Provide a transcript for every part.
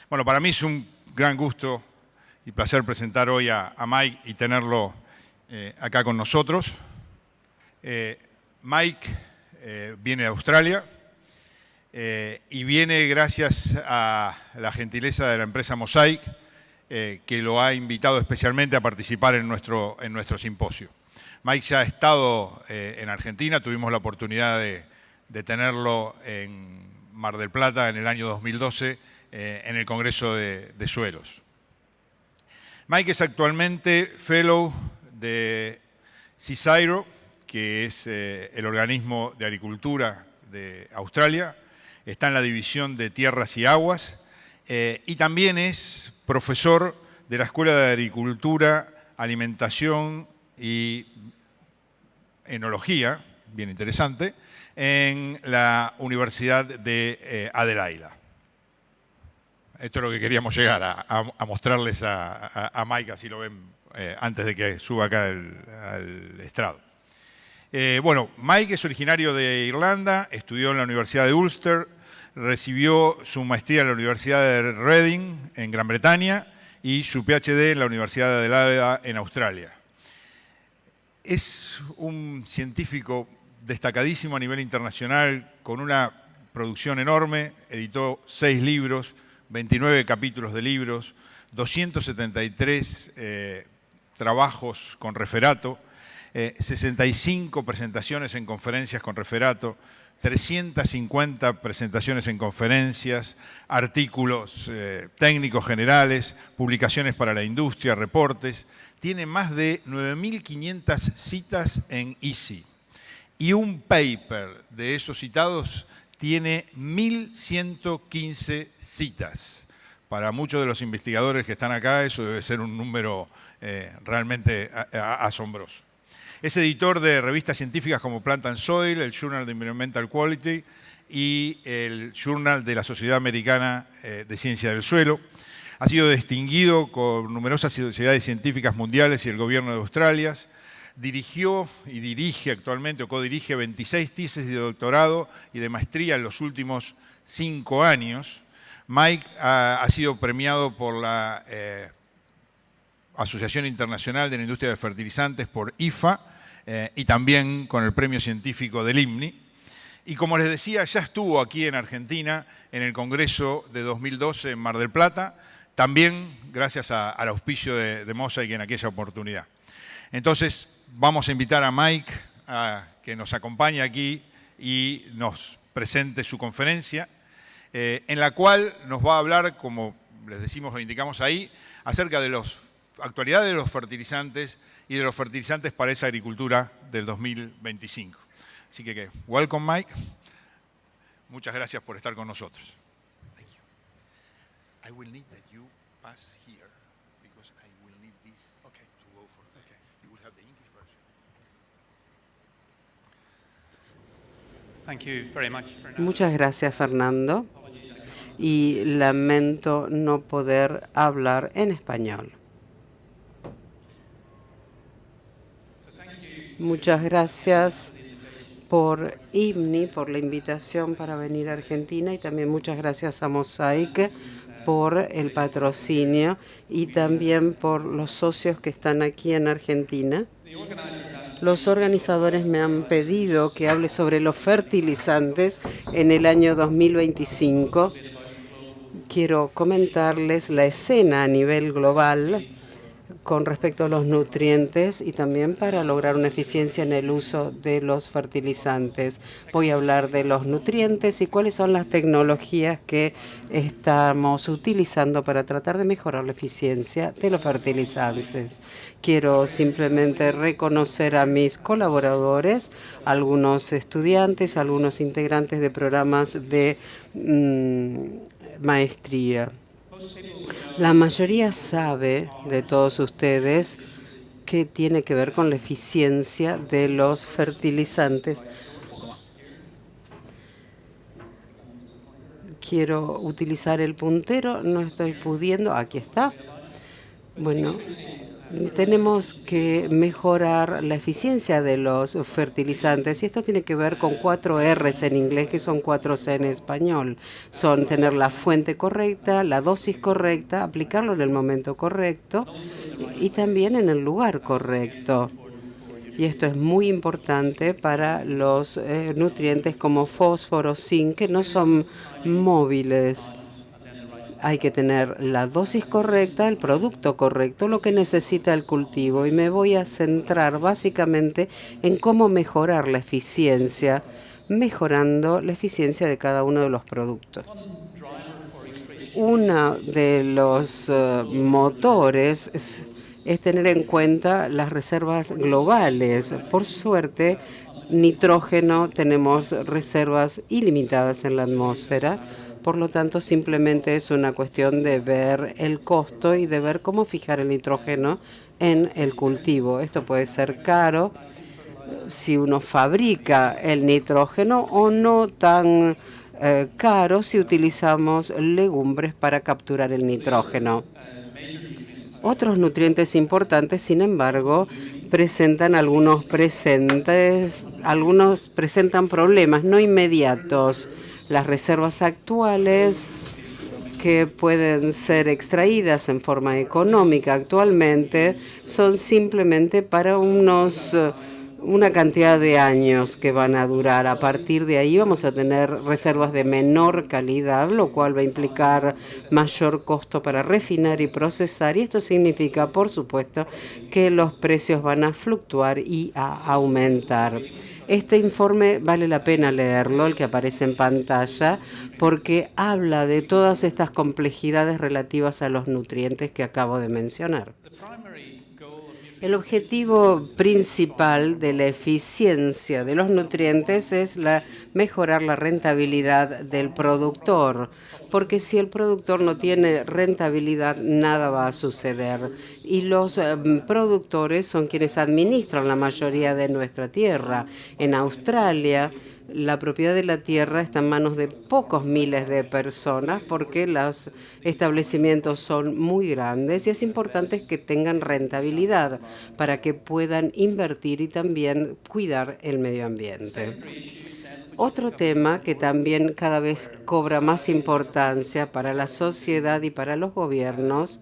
Bueno, para mí es un gran gusto y placer presentar hoy a Mike y tenerlo acá con nosotros. Mike viene de Australia y viene gracias a la gentileza de la empresa Mosaic, que lo ha invitado especialmente a participar en nuestro simposio. Mike ya ha estado en Argentina, tuvimos la oportunidad de tenerlo en Mar del Plata en el año 2012 en el Congreso de Suelos. Mike es actualmente Fellow de CSIRO, que es el organismo de agricultura de Australia, está en la división de tierras y aguas y también es profesor de la Escuela de Agricultura, Alimentación y Enología, bien interesante, en la Universidad de Adelaida. Esto es lo que queríamos llegar a mostrarles a Mike, así lo ven antes de que suba acá al estrado. Bueno, Mike es originario de Irlanda, estudió en la Universidad de Ulster, recibió su maestría en la Universidad de Reading, en Gran Bretaña, y su PhD en la Universidad de Adelaida, en Australia. Es un científico destacadísimo a nivel internacional, con una producción enorme, editó 6 libros, 29 capítulos de libros, 273 trabajos con referato, 65 presentaciones en conferencias con referato, 350 presentaciones en conferencias, artículos técnicos generales, publicaciones para la industria, reportes. Tiene más de 9.500 citas en EASY. Y un paper de esos citados tiene 1.115 citas. Para muchos de los investigadores que están acá, eso debe ser un número realmente asombroso. Es editor de revistas científicas como Plant and Soil, el Journal of Environmental Quality y el Journal de la Sociedad Americana de Ciencia del Suelo. Ha sido distinguido con numerosas sociedades científicas mundiales y el gobierno de Australia. Dirigió y dirige actualmente o codirige 26 tesis de doctorado y de maestría en los últimos 5 años. Mike ha sido premiado por la Asociación Internacional de la Industria de Fertilizantes, por IFA, y también con el premio científico del IMNI. Y como les decía, ya estuvo aquí en Argentina en el Congreso de 2012 en Mar del Plata, también gracias al auspicio de Mosaic en aquella oportunidad. Entonces, vamos a invitar a Mike a que nos acompañe aquí y nos presente su conferencia, en la cual nos va a hablar, como les decimos o indicamos ahí, acerca de la actualidad de los fertilizantes y de los fertilizantes para esa agricultura del 2025. Así que, welcome Mike. Muchas gracias por estar con nosotros. Thank you. I will need that you pass here because I will need this to go for. Okay. You will have the English version. Thank you very much, Fernando. Muchas gracias, Fernando. Y lamento no poder hablar en español. Muchas gracias por IMNI, por la invitación para venir a Argentina, y también muchas gracias a Mosaic por el patrocinio y también por los socios que están aquí en Argentina. Los organizadores me han pedido que hable sobre los fertilizantes en el año 2025. Quiero comentarles la escena a nivel global con respecto a los nutrientes y también para lograr una eficiencia en el uso de los fertilizantes. Voy a hablar de los nutrientes y cuáles son las tecnologías que estamos utilizando para tratar de mejorar la eficiencia de los fertilizantes. Quiero simplemente reconocer a mis colaboradores, algunos estudiantes, algunos integrantes de programas de maestría. La mayoría sabe de todos ustedes que tiene que ver con la eficiencia de los fertilizantes. Quiero utilizar el puntero, no estoy pudiendo. Aquí está. Bueno, Tenemos que mejorar la eficiencia de los fertilizantes y esto tiene que ver con 4 R's en inglés, que son 4 C en español. Son tener la fuente correcta, la dosis correcta, aplicarlo en el momento correcto y también en el lugar correcto. Y esto es muy importante para los nutrientes como fósforo, zinc, que no son móviles. Hay que tener la dosis correcta, el producto correcto, lo que necesita el cultivo. Y me voy a centrar básicamente en cómo mejorar la eficiencia, mejorando la eficiencia de cada uno de los productos. Uno de los motores es tener en cuenta las reservas globales. Por suerte, nitrógeno tenemos reservas ilimitadas en la atmósfera. Por lo tanto, simplemente es una cuestión de ver el costo y de ver cómo fijar el nitrógeno en el cultivo. Esto puede ser caro si uno fabrica el nitrógeno o no tan caro si utilizamos legumbres para capturar el nitrógeno. Otros nutrientes importantes, sin embargo, presentan algunos presentan problemas no inmediatos. Las reservas actuales que pueden ser extraídas en forma económica actualmente son simplemente para una cantidad de años que van a durar. A partir de ahí vamos a tener reservas de menor calidad, lo cual va a implicar mayor costo para refinar y procesar. Y esto significa, por supuesto, que los precios van a fluctuar y a aumentar. Este informe vale la pena leerlo, el que aparece en pantalla, porque habla de todas estas complejidades relativas a los nutrientes que acabo de mencionar. El objetivo principal de la eficiencia de los nutrientes es mejorar la rentabilidad del productor, porque si el productor no tiene rentabilidad, nada va a suceder. Y los productores son quienes administran la mayoría de nuestra tierra. En Australia, la propiedad de la tierra está en manos de pocos miles de personas porque los establecimientos son muy grandes y es importante que tengan rentabilidad para que puedan invertir y también cuidar el medio ambiente. Otro tema que también cada vez cobra más importancia para la sociedad y para los gobiernos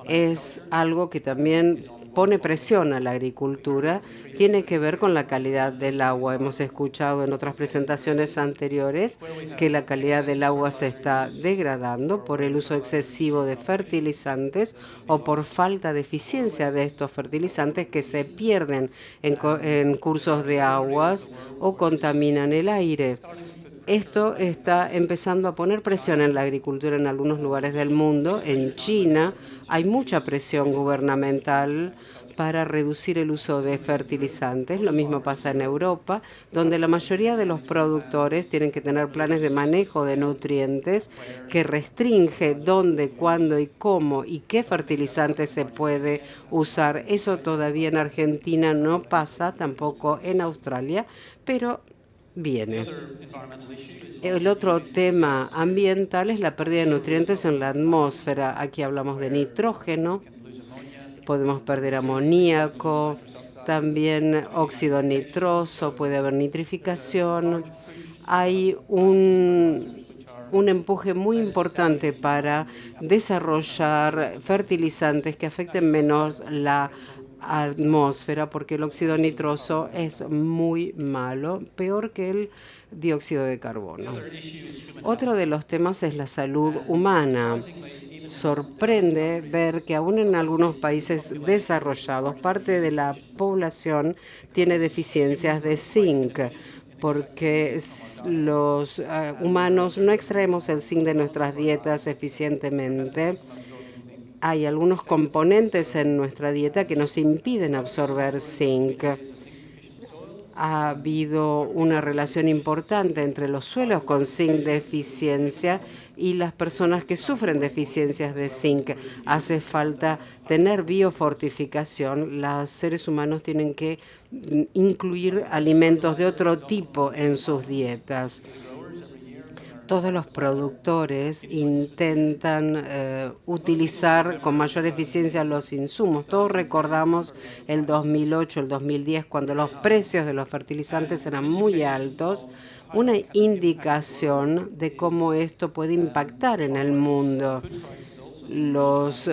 es algo que también pone presión a la agricultura, tiene que ver con la calidad del agua. Hemos escuchado en otras presentaciones anteriores que la calidad del agua se está degradando por el uso excesivo de fertilizantes o por falta de eficiencia de estos fertilizantes que se pierden en cursos de aguas o contaminan el aire. Esto está empezando a poner presión en la agricultura en algunos lugares del mundo. En China hay mucha presión gubernamental para reducir el uso de fertilizantes. Lo mismo pasa en Europa, donde la mayoría de los productores tienen que tener planes de manejo de nutrientes que restringe dónde, cuándo y cómo y qué fertilizantes se puede usar. Eso todavía en Argentina no pasa, tampoco en Australia, pero viene. El otro tema ambiental es la pérdida de nutrientes en la atmósfera. Aquí hablamos de nitrógeno, podemos perder amoníaco, también óxido nitroso, puede haber nitrificación. Hay un empuje muy importante para desarrollar fertilizantes que afecten menos la atmósfera, porque el óxido nitroso es muy malo, peor que el dióxido de carbono. Otro de los temas es la salud humana. Sorprende ver que aún en algunos países desarrollados, parte de la población tiene deficiencias de zinc, porque los humanos no extraemos el zinc de nuestras dietas eficientemente. Hay algunos componentes en nuestra dieta que nos impiden absorber zinc. Ha habido una relación importante entre los suelos con zinc deficiencia y las personas que sufren deficiencias de zinc. Hace falta tener biofortificación. Los seres humanos tienen que incluir alimentos de otro tipo en sus dietas. todos los productores intentan utilizar con mayor eficiencia los insumos. Todos recordamos el 2008, el 2010, cuando los precios de los fertilizantes eran muy altos, una indicación de cómo esto puede impactar en el mundo. Los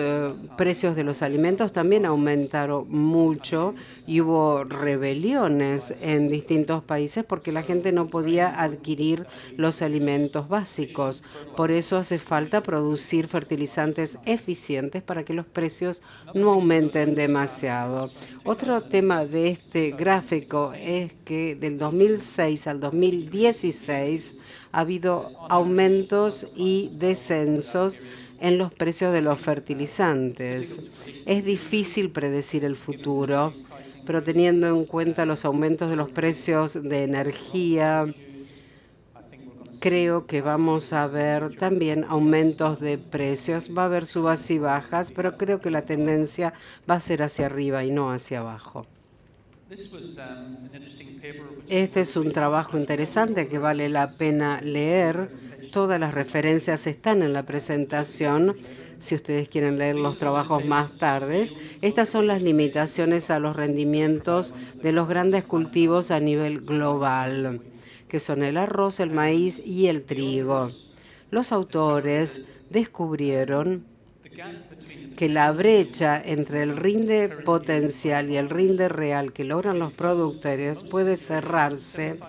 precios de los alimentos también aumentaron mucho y hubo rebeliones en distintos países porque la gente no podía adquirir los alimentos básicos. Por eso hace falta producir fertilizantes eficientes para que los precios no aumenten demasiado. Otro tema de este gráfico es que del 2006 al 2016 ha habido aumentos y descensos en los precios de los fertilizantes. Es difícil predecir el futuro, pero teniendo en cuenta los aumentos de los precios de energía, creo que vamos a ver también aumentos de precios. Va a haber subas y bajas, pero creo que la tendencia va a ser hacia arriba y no hacia abajo. Este es un trabajo interesante que vale la pena leer. Todas las referencias están en la presentación, si ustedes quieren leer los trabajos más tarde. Estas son las limitaciones a los rendimientos de los grandes cultivos a nivel global, que son el arroz, el maíz y el trigo. Los autores descubrieron que la brecha entre el rinde potencial y el rinde real que logran los productores puede cerrarse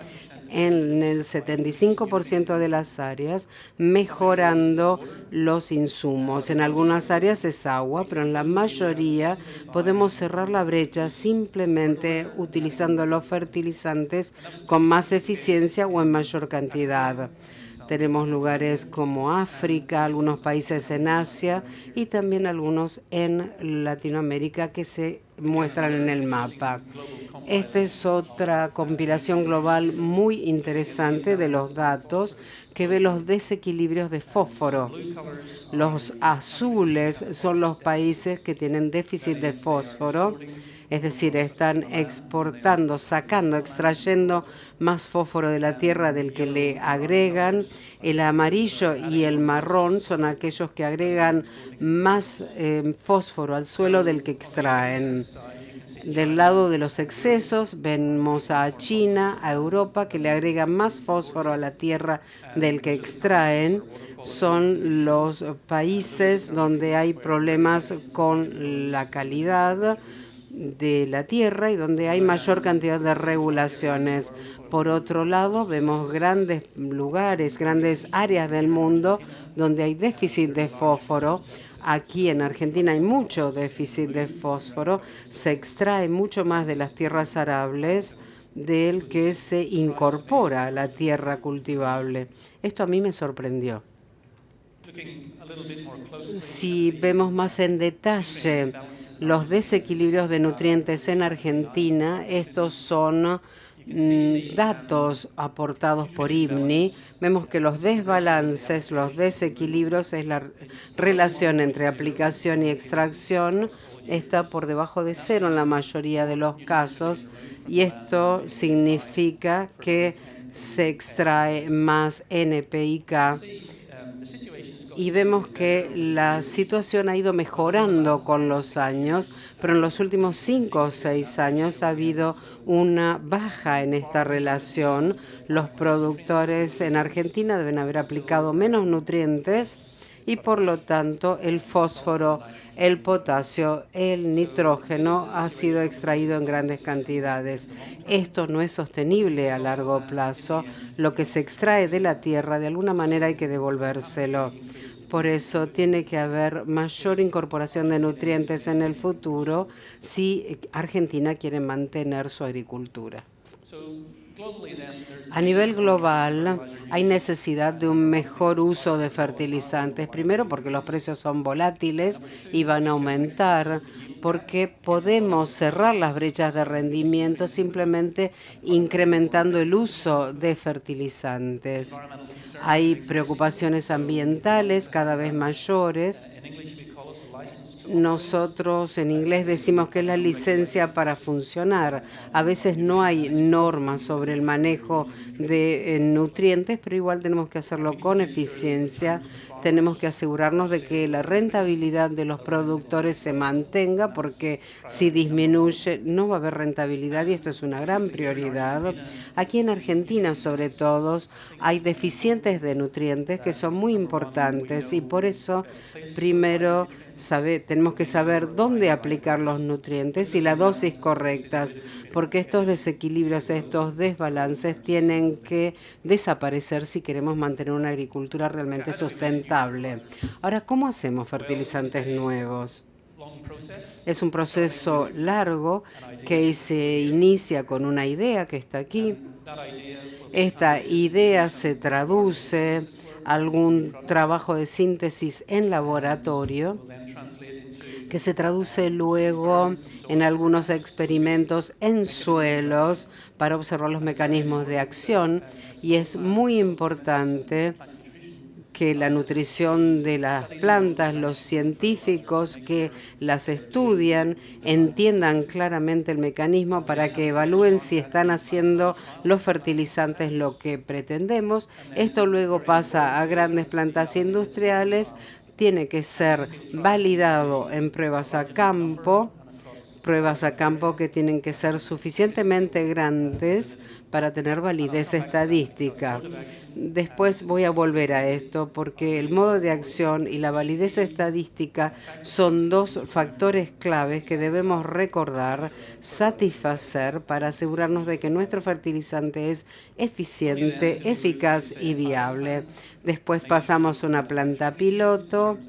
en el 75% de las áreas, mejorando los insumos. En algunas áreas es agua, pero en la mayoría podemos cerrar la brecha simplemente utilizando los fertilizantes con más eficiencia o en mayor cantidad. Tenemos lugares como África, algunos países en Asia y también algunos en Latinoamérica que se muestran en el mapa. Esta es otra compilación global muy interesante de los datos que ve los desequilibrios de fósforo. Los azules son los países que tienen déficit de fósforo, es decir, están exportando, sacando, extrayendo más fósforo de la tierra del que le agregan. El amarillo y el marrón son aquellos que agregan más fósforo al suelo del que extraen. Del lado de los excesos vemos a China, a Europa, que le agregan más fósforo a la tierra del que extraen. Son los países donde hay problemas con la calidad de la tierra y donde hay mayor cantidad de regulaciones. Por otro lado, vemos grandes lugares, grandes áreas del mundo donde hay déficit de fósforo. Aquí en Argentina hay mucho déficit de fósforo, se extrae mucho más de las tierras arables del que se incorpora a la tierra cultivable. Esto a mí me sorprendió. Si vemos más en detalle los desequilibrios de nutrientes en Argentina, estos son datos aportados por IBNI. Vemos que los desbalances, los desequilibrios, es la relación entre aplicación y extracción, está por debajo de cero en la mayoría de los casos, y esto significa que se extrae más NPK. Y vemos que la situación ha ido mejorando con los años, pero en los últimos 5 o 6 años ha habido una baja en esta relación. Los productores en Argentina deben haber aplicado menos nutrientes y por lo tanto el fósforo, el potasio, el nitrógeno ha sido extraído en grandes cantidades. Esto no es sostenible a largo plazo. Lo que se extrae de la tierra de alguna manera hay que devolvérselo. Por eso tiene que haber mayor incorporación de nutrientes en el futuro si Argentina quiere mantener su agricultura. A nivel global, hay necesidad de un mejor uso de fertilizantes. Primero, porque los precios son volátiles y van a aumentar, porque podemos cerrar las brechas de rendimiento simplemente incrementando el uso de fertilizantes. Hay preocupaciones ambientales cada vez mayores Nosotros en inglés decimos que es la licencia para funcionar. A veces no hay normas sobre el manejo de nutrientes, pero igual tenemos que hacerlo con eficiencia. Tenemos que asegurarnos de que la rentabilidad de los productores se mantenga, porque si disminuye no va a haber rentabilidad y esto es una gran prioridad. Aquí en Argentina, sobre todo, hay deficientes de nutrientes que son muy importantes y por eso primero tenemos que saber dónde aplicar los nutrientes y la dosis correctas, porque estos desequilibrios, estos desbalances tienen que desaparecer si queremos mantener una agricultura realmente sustentable. Ahora, ¿cómo hacemos fertilizantes nuevos? Es un proceso largo que se inicia con una idea que está aquí. Esta idea se traduce a algún trabajo de síntesis en laboratorio que se traduce luego en algunos experimentos en suelos para observar los mecanismos de acción, y es muy importante que la nutrición de las plantas, los científicos que las estudian, entiendan claramente el mecanismo para que evalúen si están haciendo los fertilizantes lo que pretendemos. Esto luego pasa a grandes plantas industriales, tiene que ser validado en pruebas a campo que tienen que ser suficientemente grandes para tener validez estadística. Después voy a volver a esto porque el modo de acción y la validez estadística son dos factores claves que debemos recordar, satisfacer para asegurarnos de que nuestro fertilizante es eficiente, eficaz y viable. Después pasamos a una planta piloto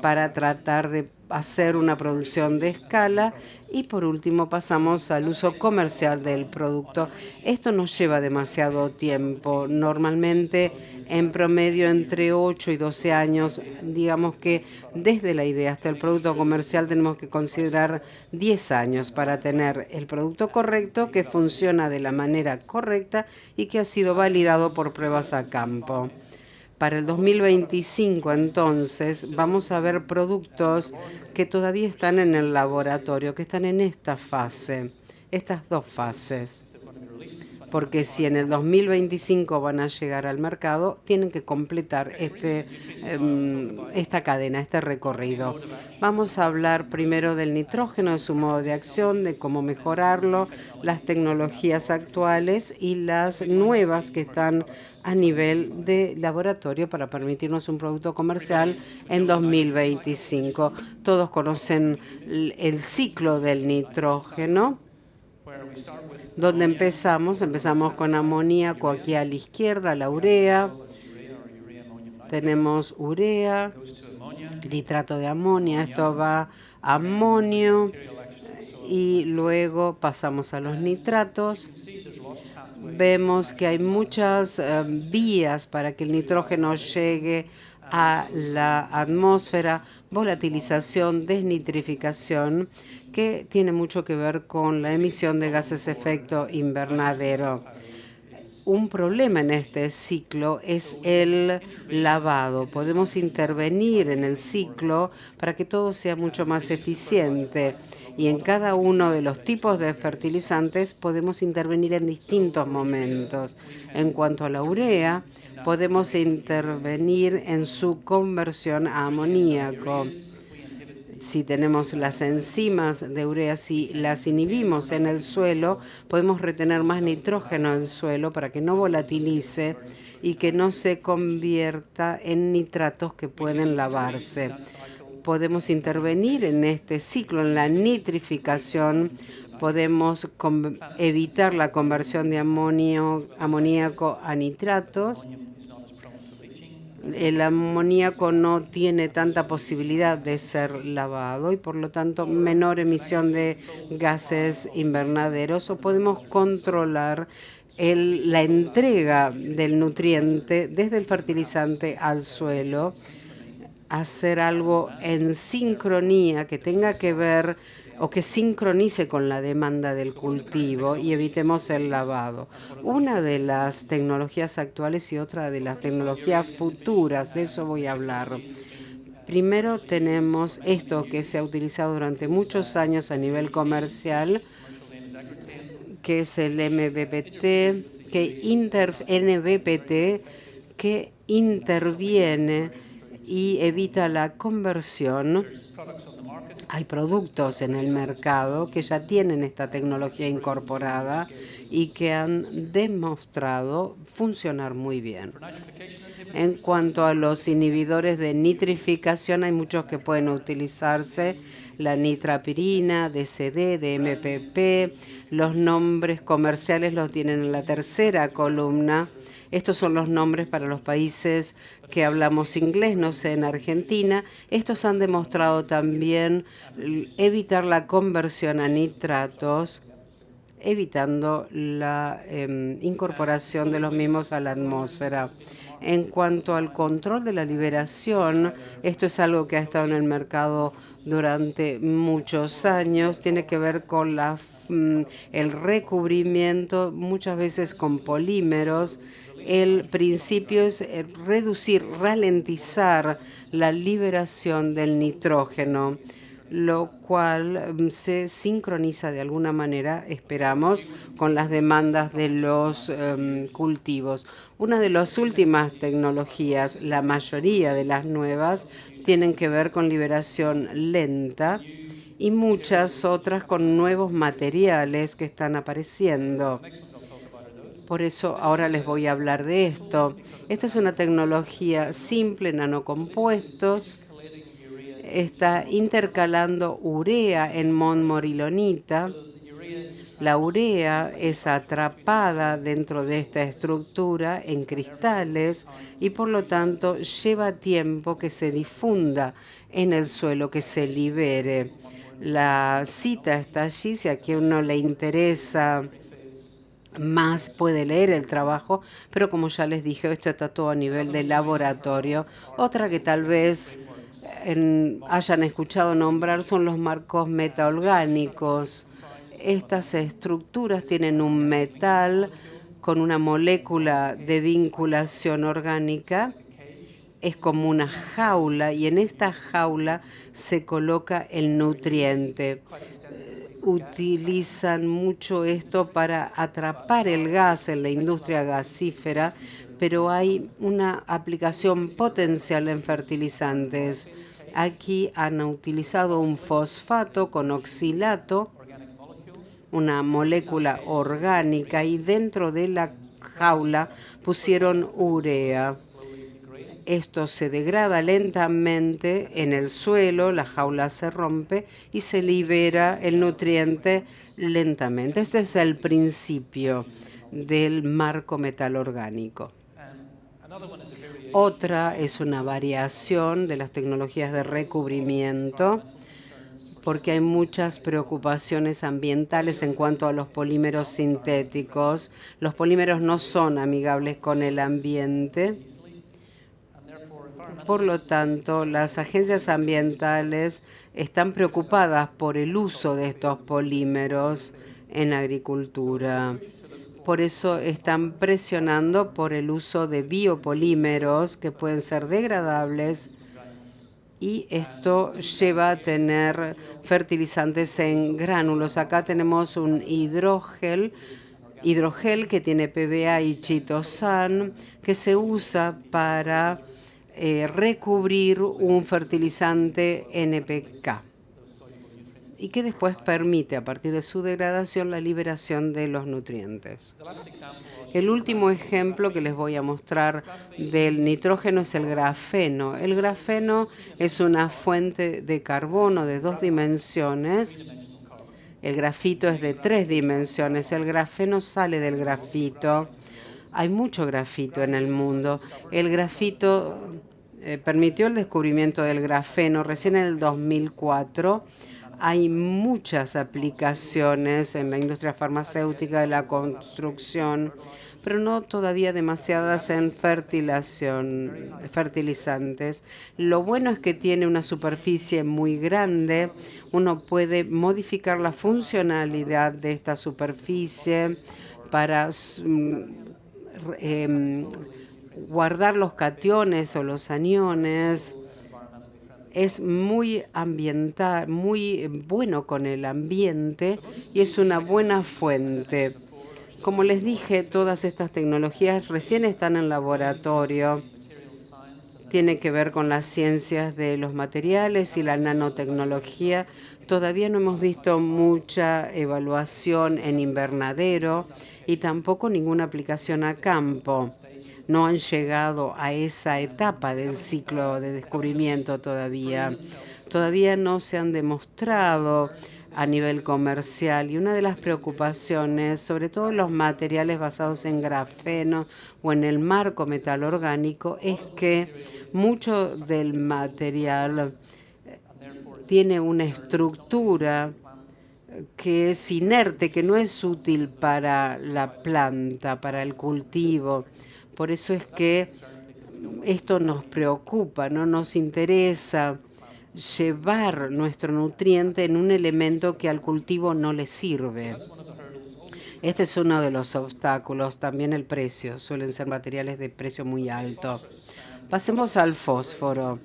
para tratar de hacer una producción de escala y por último pasamos al uso comercial del producto. Esto nos lleva demasiado tiempo, normalmente en promedio entre 8 y 12 años. Digamos que desde la idea hasta el producto comercial tenemos que considerar 10 años para tener el producto correcto, que funciona de la manera correcta y que ha sido validado por pruebas a campo. Para el 2025, entonces, vamos a ver productos que todavía están en el laboratorio, que están en esta fase, estas dos fases. Porque si en el 2025 van a llegar al mercado, tienen que completar esta cadena, este recorrido. Vamos a hablar primero del nitrógeno, de su modo de acción, de cómo mejorarlo, las tecnologías actuales y las nuevas que están a nivel de laboratorio para permitirnos un producto comercial en 2025. Todos conocen el ciclo del nitrógeno, donde empezamos con amoníaco aquí a la izquierda, la urea. Tenemos urea, nitrato de amonio, esto va a amonio y luego pasamos a los nitratos. Vemos que hay muchas vías para que el nitrógeno llegue a la atmósfera: volatilización, desnitrificación, que tiene mucho que ver con la emisión de gases de efecto invernadero. Un problema en este ciclo es el lavado. Podemos intervenir en el ciclo para que todo sea mucho más eficiente, y en cada uno de los tipos de fertilizantes podemos intervenir en distintos momentos. En cuanto a la urea, podemos intervenir en su conversión a amoníaco. Si tenemos las enzimas de urea, si las inhibimos en el suelo, podemos retener más nitrógeno en el suelo para que no volatilice y que no se convierta en nitratos que pueden lavarse. Podemos intervenir en este ciclo, en la nitrificación. Podemos evitar la conversión de amoníaco a nitratos. El amoníaco no tiene tanta posibilidad de ser lavado y por lo tanto menor emisión de gases invernaderos, o podemos controlar la entrega del nutriente desde el fertilizante al suelo, hacer algo en sincronía que tenga que ver o que sincronice con la demanda del cultivo y evitemos el lavado. Una de las tecnologías actuales y otra de las tecnologías futuras, de eso voy a hablar. Primero tenemos esto que se ha utilizado durante muchos años a nivel comercial, que es el NBPT, que interviene y evita la conversión. Hay productos en el mercado que ya tienen esta tecnología incorporada y que han demostrado funcionar muy bien. En cuanto a los inhibidores de nitrificación, hay muchos que pueden utilizarse: la nitrapirina, DCD, DMPP. Los nombres comerciales los tienen en la tercera columna. Estos son los nombres para los países que hablamos inglés, no sé, en Argentina. Estos han demostrado también evitar la conversión a nitratos, evitando la incorporación de los mismos a la atmósfera. En cuanto al control de la liberación, esto es algo que ha estado en el mercado durante muchos años. Tiene que ver con el recubrimiento, muchas veces con polímeros. El principio es reducir, ralentizar la liberación del nitrógeno, lo cual se sincroniza de alguna manera, esperamos, con las demandas de los cultivos. Una de las últimas tecnologías, la mayoría de las nuevas, tienen que ver con liberación lenta y muchas otras con nuevos materiales que están apareciendo. Por eso ahora les voy a hablar de esto. Esta es una tecnología simple, nanocompuestos. Está intercalando urea en monomerilonita. La urea es atrapada dentro de esta estructura en cristales y por lo tanto lleva tiempo que se difunda en el suelo, que se libere. La cita está allí, si a quien uno le interesa más puede leer el trabajo, pero como ya les dije, esto está todo a nivel de laboratorio. Otra que tal vez hayan escuchado nombrar son los marcos metaorgánicos. Estas estructuras tienen un metal con una molécula de vinculación orgánica. Es como una jaula y en esta jaula se coloca el nutriente. Utilizan mucho esto para atrapar el gas en la industria gasífera, pero hay una aplicación potencial en fertilizantes. Aquí han utilizado un fosfato con oxilato, una molécula orgánica, y dentro de la jaula pusieron urea. Esto se degrada lentamente en el suelo, la jaula se rompe y se libera el nutriente lentamente. Este es el principio del marco metalorgánico. Otra es una variación de las tecnologías de recubrimiento, porque hay muchas preocupaciones ambientales en cuanto a los polímeros sintéticos. Los polímeros no son amigables con el ambiente. Por lo tanto, las agencias ambientales están preocupadas por el uso de estos polímeros en agricultura. Por eso están presionando por el uso de biopolímeros que pueden ser degradables, y esto lleva a tener fertilizantes en gránulos. Acá tenemos un hidrogel que tiene PBA y chitosan, que se usa para recubrir un fertilizante NPK y que después permite, a partir de su degradación, la liberación de los nutrientes. El último ejemplo que les voy a mostrar del nitrógeno es el grafeno. El grafeno es una fuente de carbono de 2 dimensiones. El grafito es de 3 dimensiones. El grafeno sale del grafito. Hay mucho grafito en el mundo. El grafito permitió el descubrimiento del grafeno recién en el 2004. Hay muchas aplicaciones en la industria farmacéutica, de la construcción, pero no todavía demasiadas en fertilizantes. Lo bueno es que tiene una superficie muy grande. Uno puede modificar la funcionalidad de esta superficie para guardar los cationes o los aniones. es muy ambiental, muy bueno con el ambiente y es una buena fuente. Como les dije, todas estas tecnologías recién están en laboratorio. Tiene que ver con las ciencias de los materiales y la nanotecnología. Todavía no hemos visto mucha evaluación en invernadero y tampoco ninguna aplicación a campo. No han llegado a esa etapa del ciclo de descubrimiento todavía. Todavía no se han demostrado a nivel comercial y una de las preocupaciones, sobre todo los materiales basados en grafeno o en el marco metal orgánico, es que mucho del material tiene una estructura que es inerte, que no es útil para la planta, para el cultivo. Por eso es que esto nos preocupa, no nos interesa llevar nuestro nutriente en un elemento que al cultivo no le sirve. Este es uno de los obstáculos, también el precio, suelen ser materiales de precio muy alto. Pasemos al fósforo.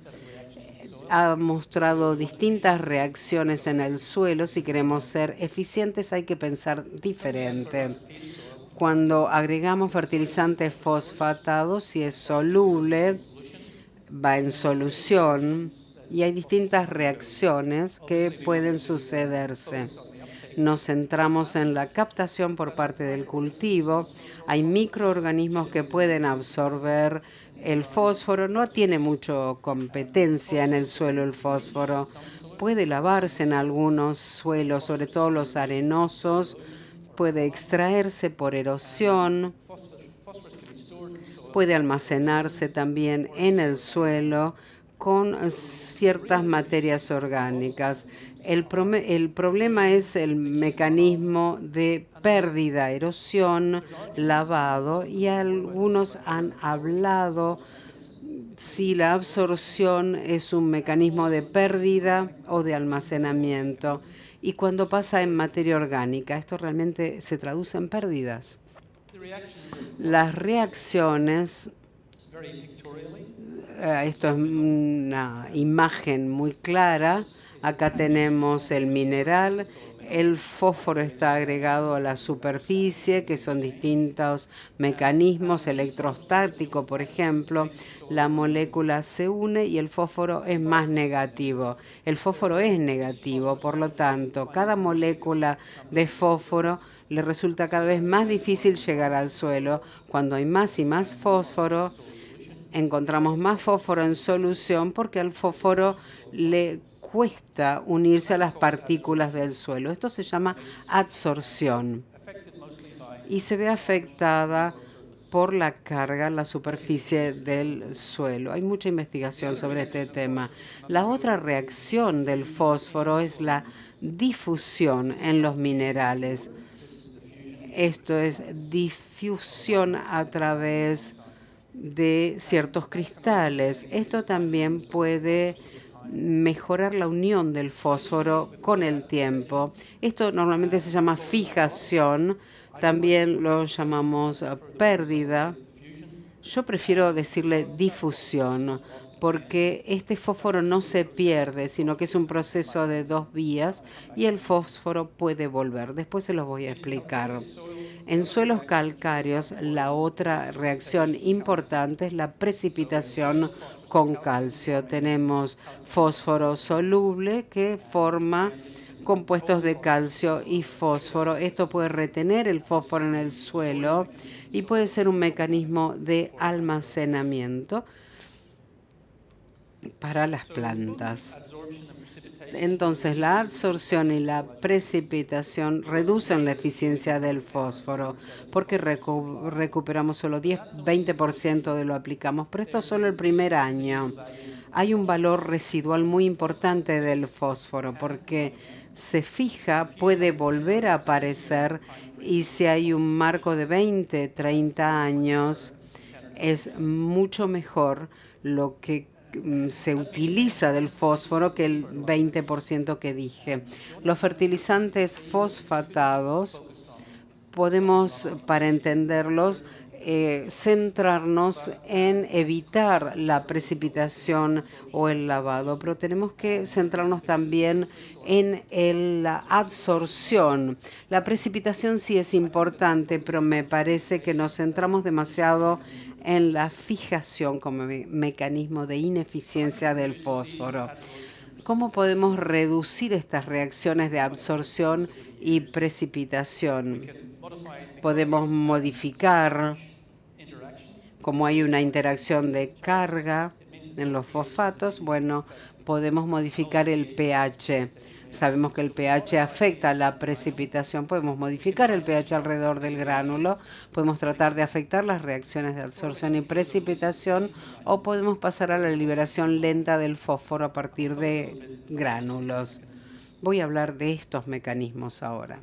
Ha mostrado distintas reacciones en el suelo. Si queremos ser eficientes hay que pensar diferente. Cuando agregamos fertilizantes fosfatados, si es soluble, va en solución y hay distintas reacciones que pueden sucederse. Nos centramos en la captación por parte del cultivo. Hay microorganismos que pueden absorber el fósforo. No tiene mucha competencia en el suelo el fósforo. Puede lavarse en algunos suelos, sobre todo los arenosos. Puede extraerse por erosión. Puede almacenarse también en el suelo con ciertas materias orgánicas. El problema es el mecanismo de pérdida, erosión, lavado, y algunos han hablado si la absorción es un mecanismo de pérdida o de almacenamiento. Y cuando pasa en materia orgánica, ¿esto realmente se traduce en pérdidas? Las reacciones, esto es una imagen muy clara. Acá tenemos el mineral. El fósforo está agregado a la superficie, que son distintos mecanismos, electrostático, por ejemplo. La molécula se une y el fósforo es más negativo. El fósforo es negativo, por lo tanto, cada molécula de fósforo le resulta cada vez más difícil llegar al suelo. Cuando hay más y más fósforo, encontramos más fósforo en solución porque al fósforo le cuesta unirse a las partículas del suelo. Esto se llama adsorción y se ve afectada por la carga en la superficie del suelo. Hay mucha investigación sobre este tema. La otra reacción del fósforo es la difusión en los minerales. Esto es difusión a través de ciertos cristales. Esto también puede mejorar la unión del fósforo con el tiempo. Esto normalmente se llama fijación, también lo llamamos pérdida. Yo prefiero decirle difusión, porque este fósforo no se pierde, sino que es un proceso de dos vías y el fósforo puede volver. Después se los voy a explicar. En suelos calcáreos, la otra reacción importante es la precipitación con calcio. Tenemos fósforo soluble que forma compuestos de calcio y fósforo. Esto puede retener el fósforo en el suelo y puede ser un mecanismo de almacenamiento para las plantas. Entonces, la absorción y la precipitación reducen la eficiencia del fósforo porque recuperamos solo 10-20% de lo aplicamos, pero esto es solo el primer año. Hay un valor residual muy importante del fósforo porque se fija, puede volver a aparecer y si hay un marco de 20-30 años, es mucho mejor lo que se utiliza del fósforo que el 20% que dije. Los fertilizantes fosfatados podemos, para entenderlos, centrarnos en evitar la precipitación o el lavado, pero tenemos que centrarnos también en la absorción. La precipitación sí es importante, pero me parece que nos centramos demasiado en la fijación como mecanismo de ineficiencia del fósforo. ¿Cómo podemos reducir estas reacciones de absorción y precipitación? Podemos modificar, como hay una interacción de carga en los fosfatos, bueno, podemos modificar el pH. Sabemos que el pH afecta la precipitación. Podemos modificar el pH alrededor del gránulo. Podemos tratar de afectar las reacciones de absorción y precipitación o podemos pasar a la liberación lenta del fósforo a partir de gránulos. Voy a hablar de estos mecanismos ahora.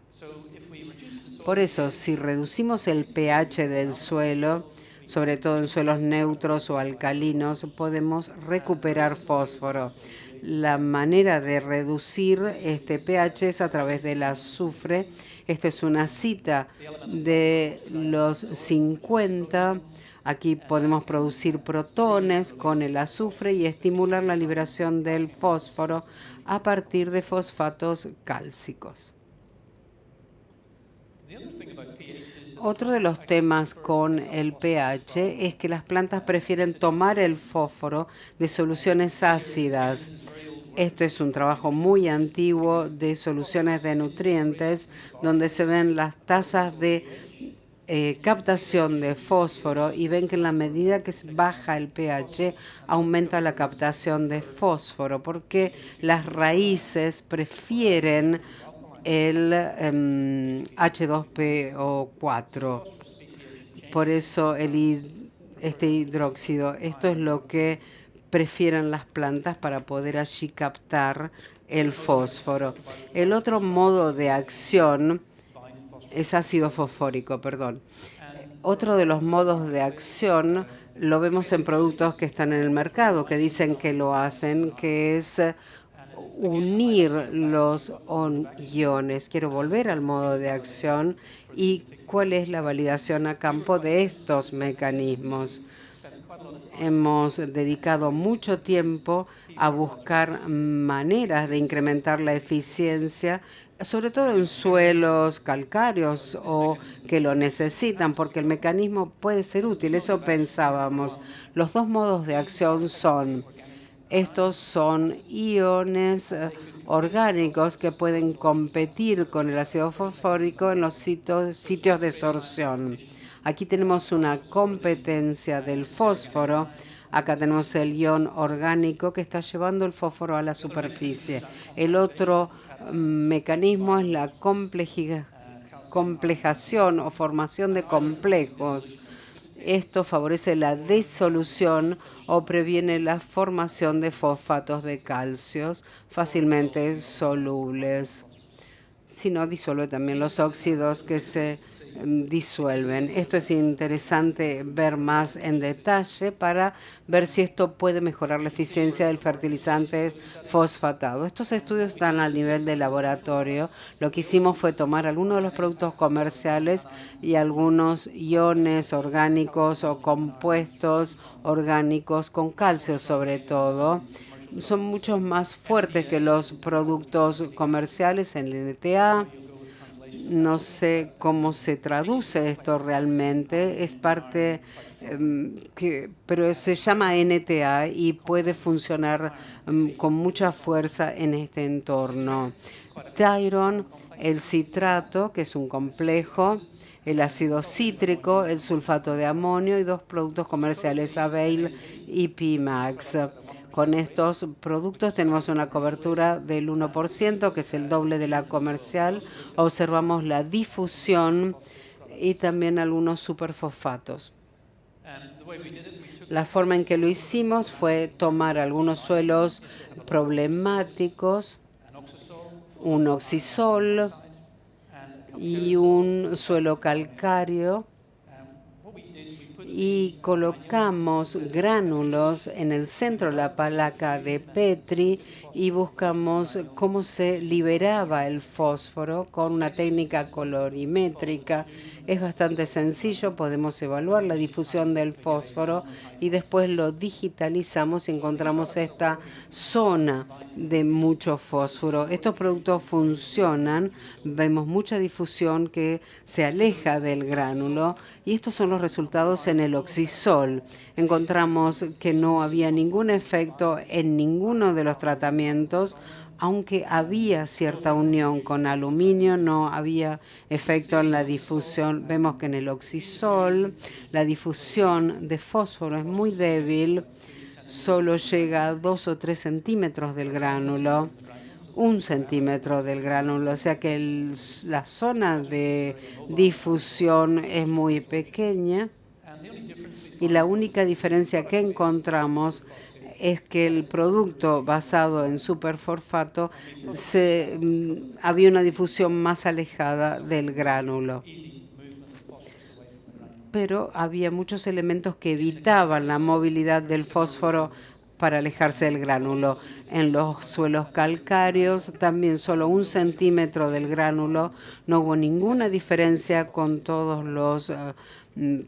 Por eso, si reducimos el pH del suelo, sobre todo en suelos neutros o alcalinos, podemos recuperar fósforo. La manera de reducir este pH es a través del azufre. Esta es una cita de los 50. Aquí podemos producir protones con el azufre y estimular la liberación del fósforo a partir de fosfatos cálcicos. Otro de los temas con el pH es que las plantas prefieren tomar el fósforo de soluciones ácidas. Esto es un trabajo muy antiguo de soluciones de nutrientes, donde se ven las tasas de captación de fósforo y ven que en la medida que baja el pH, aumenta la captación de fósforo, porque las raíces prefieren el H2PO4. Por eso este hidróxido, esto es lo que prefieren las plantas para poder allí captar el fósforo. El otro modo de acción es ácido fosfórico, perdón. Otro de los modos de acción lo vemos en productos que están en el mercado, que dicen que lo hacen, que es unir los iones. Quiero volver al modo de acción y cuál es la validación a campo de estos mecanismos. Hemos dedicado mucho tiempo a buscar maneras de incrementar la eficiencia, sobre todo en suelos calcáreos o que lo necesitan, porque el mecanismo puede ser útil. Eso pensábamos. Los dos modos de acción estos son iones orgánicos que pueden competir con el ácido fosfórico en los sitios de sorción. Aquí tenemos una competencia del fósforo. Acá tenemos el ion orgánico que está llevando el fósforo a la superficie. El otro mecanismo es la complejación o formación de complejos. Esto favorece la disolución o previene la formación de fosfatos de calcio fácilmente solubles. Si no, disuelve también los óxidos que se disuelven. Esto es interesante ver más en detalle para ver si esto puede mejorar la eficiencia del fertilizante fosfatado. Estos estudios están al nivel de laboratorio. Lo que hicimos fue tomar algunos de los productos comerciales y algunos iones orgánicos o compuestos orgánicos con calcio sobre todo. Son mucho más fuertes que los productos comerciales en el NTA. No sé cómo se traduce esto realmente. Es parte, pero se llama NTA y puede funcionar con mucha fuerza en este entorno. Tyron, el citrato, que es un complejo, el ácido cítrico, el sulfato de amonio y dos productos comerciales, Avail y Pimax. Con estos productos tenemos una cobertura del 1%, que es el doble de la comercial. Observamos la difusión y también algunos superfosfatos. La forma en que lo hicimos fue tomar algunos suelos problemáticos, un oxisol y un suelo calcáreo, y colocamos gránulos en el centro de la placa de Petri y buscamos cómo se liberaba el fósforo con una técnica colorimétrica. Es bastante sencillo, podemos evaluar la difusión del fósforo y después lo digitalizamos y encontramos esta zona de mucho fósforo. Estos productos funcionan, vemos mucha difusión que se aleja del gránulo y estos son los resultados en el oxisol. Encontramos que no había ningún efecto en ninguno de los tratamientos, aunque había cierta unión con aluminio, no había efecto en la difusión. Vemos que en el oxisol la difusión de fósforo es muy débil, solo llega a 2 o 3 centímetros del gránulo. 1 centímetro del gránulo, o sea que la zona de difusión es muy pequeña y la única diferencia que encontramos es que el producto basado en superfosfato había una difusión más alejada del gránulo. Pero había muchos elementos que evitaban la movilidad del fósforo para alejarse del gránulo. En los suelos calcáreos, también solo 1 centímetro del gránulo. No hubo ninguna diferencia con todos los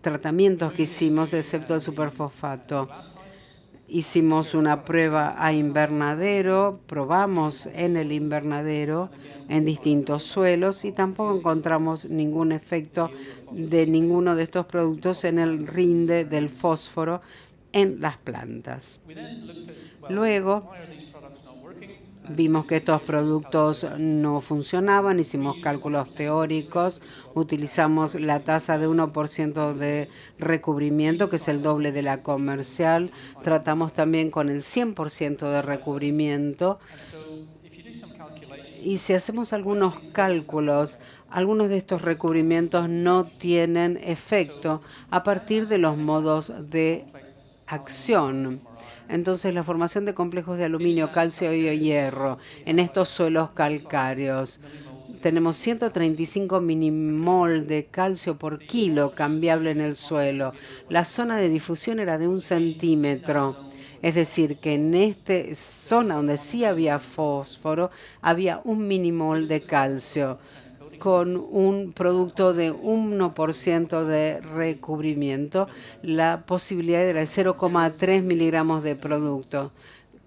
tratamientos que hicimos, excepto el superfosfato. Hicimos una prueba a invernadero, probamos en el invernadero en distintos suelos y tampoco encontramos ningún efecto de ninguno de estos productos en el rinde del fósforo en las plantas. Luego vimos que estos productos no funcionaban, hicimos cálculos teóricos, utilizamos la tasa de 1% de recubrimiento, que es el doble de la comercial. Tratamos también con el 100% de recubrimiento. Y si hacemos algunos cálculos, algunos de estos recubrimientos no tienen efecto a partir de los modos de acción. Entonces, la formación de complejos de aluminio, calcio y hierro en estos suelos calcáreos. Tenemos 135 milimol de calcio por kilo cambiable en el suelo. La zona de difusión era de 1 centímetro. Es decir, que en esta zona donde sí había fósforo, había 1 milimol de calcio, con un producto de 1% de recubrimiento, la posibilidad era de 0,3 miligramos de producto,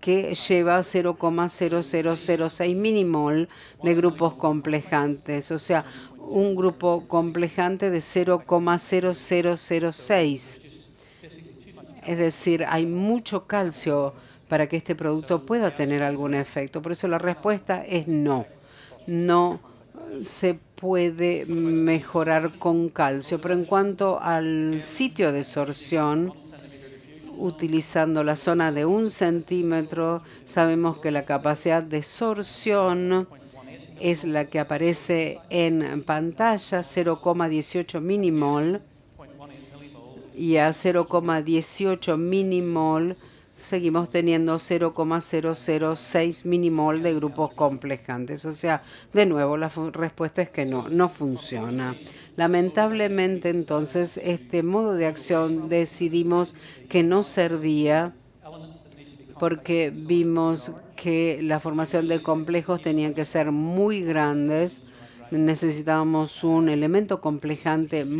que lleva 0,0006 milimol de grupos complejantes, o sea, un grupo complejante de 0,0006. Es decir, hay mucho calcio para que este producto pueda tener algún efecto. Por eso la respuesta es no. No se puede mejorar con calcio. Pero en cuanto al sitio de sorción, utilizando la zona de 1 centímetro, sabemos que la capacidad de sorción es la que aparece en pantalla, 0,18 milimol, y a 0,18 milimol seguimos teniendo 0,006 milimol de grupos complejantes. O sea, de nuevo, la respuesta es que no funciona. Lamentablemente, entonces, este modo de acción decidimos que no servía porque vimos que la formación de complejos tenían que ser muy grandes. Necesitábamos un elemento complejante en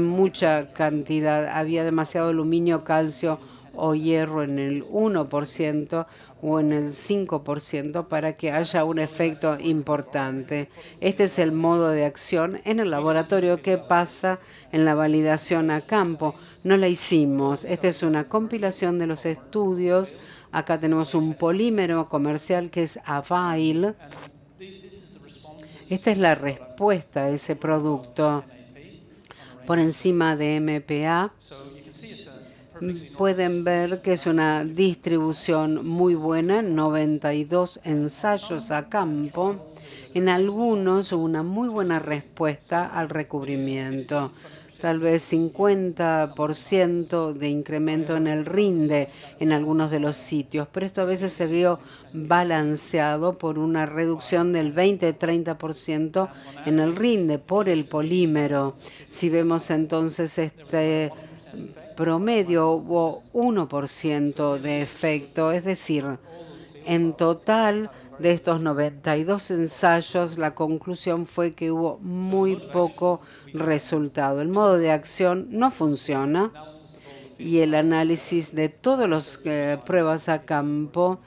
mucha cantidad. Había demasiado aluminio, calcio o hierro en el 1% o en el 5% para que haya un efecto importante. Este es el modo de acción en el laboratorio. ¿Qué pasa en la validación a campo? No la hicimos. Esta es una compilación de los estudios. Acá tenemos un polímero comercial que es Avail. Esta es la respuesta a ese producto por encima de MPA. Pueden ver que es una distribución muy buena, 92 ensayos a campo. En algunos una muy buena respuesta al recubrimiento, tal vez 50% de incremento en el rinde en algunos de los sitios, pero esto a veces se vio balanceado por una reducción del 20-30% en el rinde por el polímero. Si vemos entonces promedio hubo 1% de efecto, es decir, en total de estos 92 ensayos, la conclusión fue que hubo muy poco resultado. El modo de acción no funciona y el análisis de todas las pruebas a campo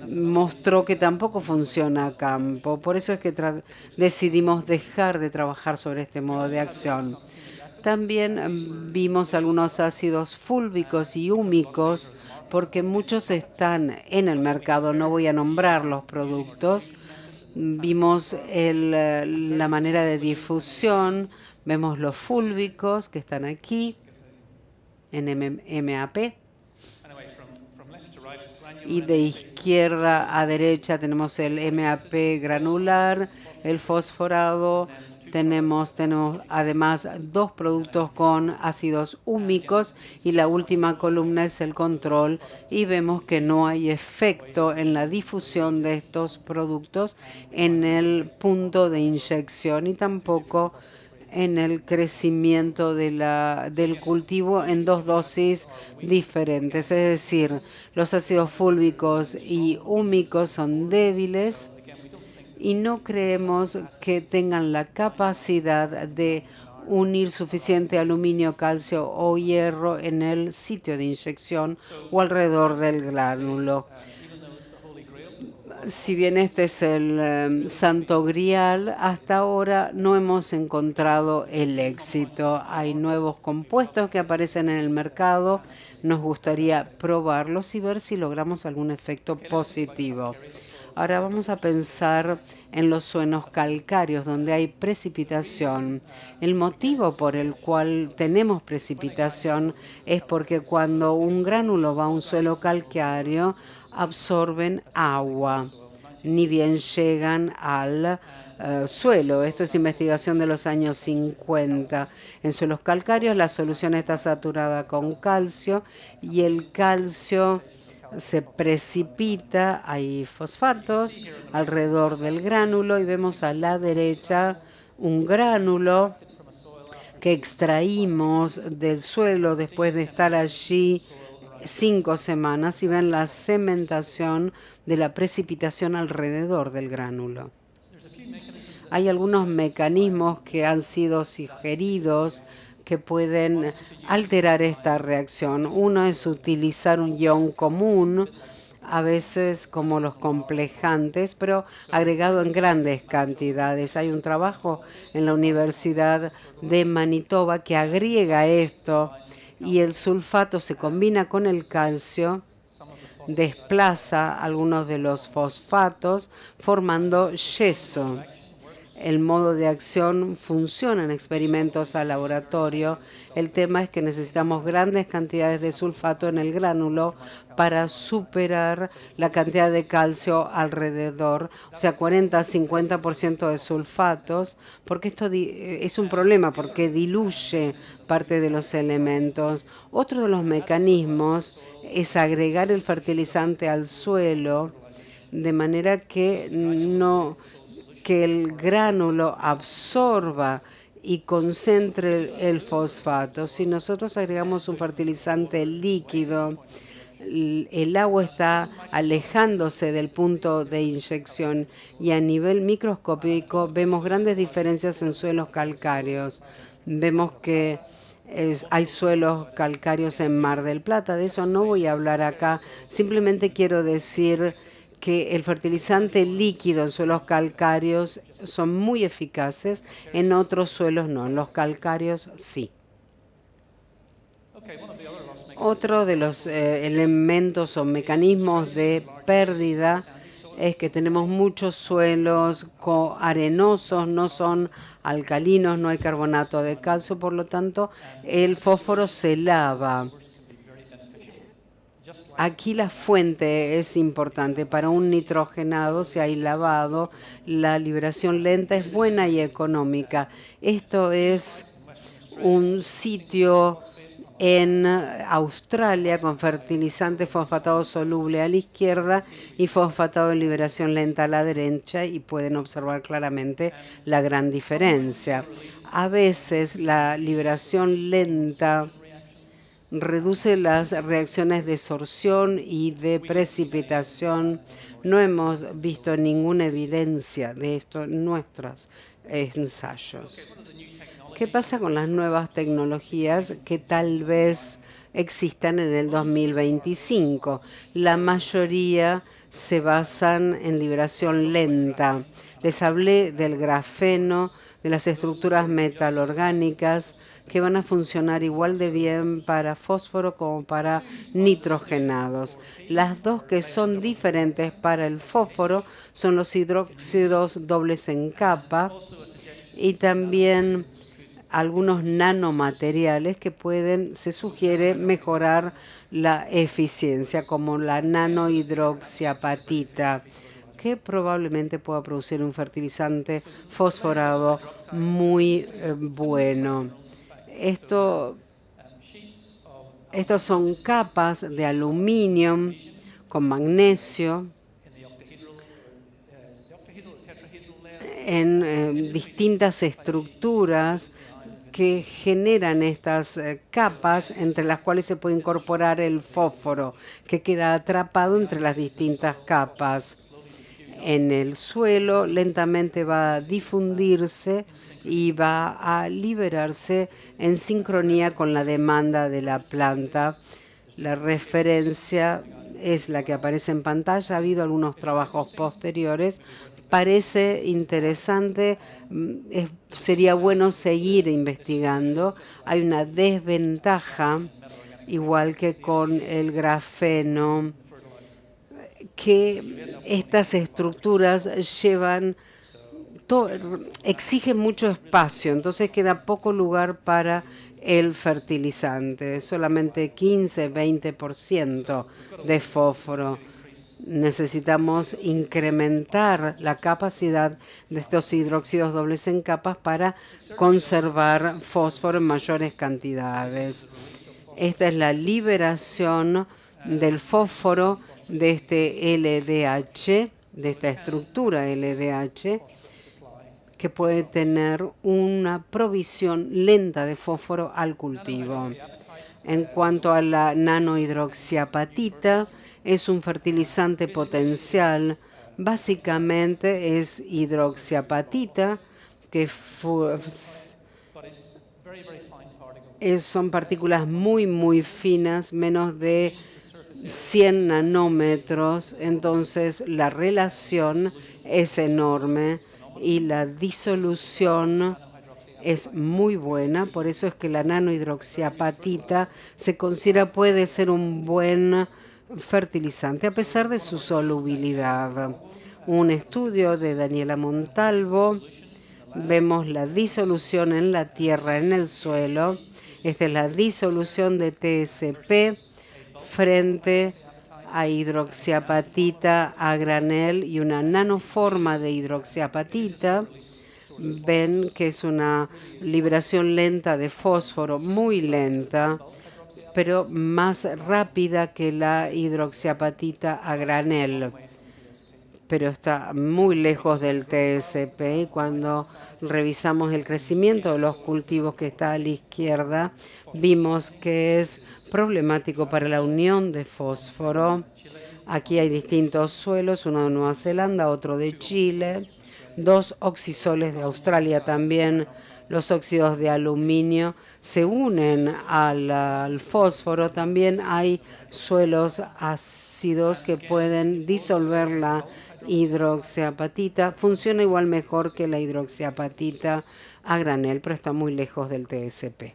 mostró que tampoco funciona a campo. Por eso es que decidimos dejar de trabajar sobre este modo de acción. También vimos algunos ácidos fúlvicos y húmicos, porque muchos están en el mercado. No voy a nombrar los productos. Vimos la manera de difusión. Vemos los fúlvicos que están aquí en MAP. Y de izquierda a derecha tenemos el MAP granular, el fosforado. Tenemos además dos productos con ácidos húmicos y la última columna es el control y vemos que no hay efecto en la difusión de estos productos en el punto de inyección y tampoco en el crecimiento del cultivo en dos dosis diferentes. Es decir, los ácidos fúlvicos y húmicos son débiles y no creemos que tengan la capacidad de unir suficiente aluminio, calcio o hierro en el sitio de inyección o alrededor del gránulo. Si bien este es el santo grial, hasta ahora no hemos encontrado el éxito. Hay nuevos compuestos que aparecen en el mercado. Nos gustaría probarlos y ver si logramos algún efecto positivo. Ahora vamos a pensar en los suelos calcáreos, donde hay precipitación. El motivo por el cual tenemos precipitación es porque cuando un gránulo va a un suelo calcáreo, absorben agua, ni bien llegan al suelo. Esto es investigación de los años 50. En suelos calcáreos la solución está saturada con calcio y el calcio se precipita, hay fosfatos alrededor del gránulo y vemos a la derecha un gránulo que extraímos del suelo después de estar allí 5 semanas y ven la cementación de la precipitación alrededor del gránulo. Hay algunos mecanismos que han sido sugeridos que pueden alterar esta reacción. Uno es utilizar un ion común, a veces como los complejantes, pero agregado en grandes cantidades. Hay un trabajo en la Universidad de Manitoba que agrega esto y el sulfato se combina con el calcio, desplaza algunos de los fosfatos formando yeso. El modo de acción funciona en experimentos a laboratorio. El tema es que necesitamos grandes cantidades de sulfato en el gránulo para superar la cantidad de calcio alrededor, o sea, 40-50% de sulfatos, porque esto es un problema, porque diluye parte de los elementos. Otro de los mecanismos es agregar el fertilizante al suelo de manera que el gránulo absorba y concentre el fosfato. Si nosotros agregamos un fertilizante líquido, el agua está alejándose del punto de inyección y a nivel microscópico vemos grandes diferencias en suelos calcáreos. Vemos que hay suelos calcáreos en Mar del Plata. De eso no voy a hablar acá. Simplemente quiero decir que el fertilizante líquido en suelos calcáreos son muy eficaces, en otros suelos no, en los calcáreos sí. Otro de los elementos o mecanismos de pérdida es que tenemos muchos suelos arenosos, no son alcalinos, no hay carbonato de calcio, por lo tanto el fósforo se lava. Aquí la fuente es importante. Para un nitrogenado, si hay lavado, la liberación lenta es buena y económica. Esto es un sitio en Australia con fertilizante fosfatado soluble a la izquierda y fosfatado de liberación lenta a la derecha y pueden observar claramente la gran diferencia. A veces la liberación lenta reduce las reacciones de sorción y de precipitación. No hemos visto ninguna evidencia de esto en nuestros ensayos. ¿Qué pasa con las nuevas tecnologías que tal vez existan en el 2025? La mayoría se basan en liberación lenta. Les hablé del grafeno, de las estructuras metalorgánicas que van a funcionar igual de bien para fósforo como para nitrogenados. Las dos que son diferentes para el fósforo son los hidróxidos dobles en capa y también algunos nanomateriales que pueden, se sugiere, mejorar la eficiencia, como la nanohidroxiapatita, que probablemente pueda producir un fertilizante fosforado muy bueno. Estos son capas de aluminio con magnesio en distintas estructuras que generan estas capas entre las cuales se puede incorporar el fósforo, que queda atrapado entre las distintas capas. En el suelo lentamente va a difundirse y va a liberarse en sincronía con la demanda de la planta. La referencia es la que aparece en pantalla. Ha habido algunos trabajos posteriores. Parece interesante, sería bueno seguir investigando. Hay una desventaja, igual que con el grafeno, que estas estructuras exigen mucho espacio, entonces queda poco lugar para el fertilizante, solamente 15-20% de fósforo. Necesitamos incrementar la capacidad de estos hidróxidos dobles en capas para conservar fósforo en mayores cantidades. Esta es la liberación del fósforo de este LDH, de esta estructura LDH, que puede tener una provisión lenta de fósforo al cultivo. En cuanto a la nanohidroxiapatita, es un fertilizante potencial. Básicamente es hidroxiapatita, que son partículas muy finas, menos de 100 nanómetros, entonces la relación es enorme y la disolución es muy buena, por eso es que la nanohidroxiapatita se considera puede ser un buen fertilizante a pesar de su solubilidad. Un estudio de Daniela Montalvo, vemos la disolución en la tierra, en el suelo. Esta es la disolución de TSP frente a hidroxiapatita a granel y una nanoforma de hidroxiapatita. Ven que es una liberación lenta de fósforo, muy lenta, pero más rápida que la hidroxiapatita a granel, pero está muy lejos del TSP. Y cuando revisamos el crecimiento de los cultivos que está a la izquierda, vimos que es problemático para la unión de fósforo. Aquí hay distintos suelos, uno de Nueva Zelanda, otro de Chile, dos oxisoles de Australia también. Los óxidos de aluminio se unen al fósforo. También hay suelos ácidos que pueden disolver la hidroxiapatita. Funciona igual mejor que la hidroxiapatita a granel, pero está muy lejos del TSP.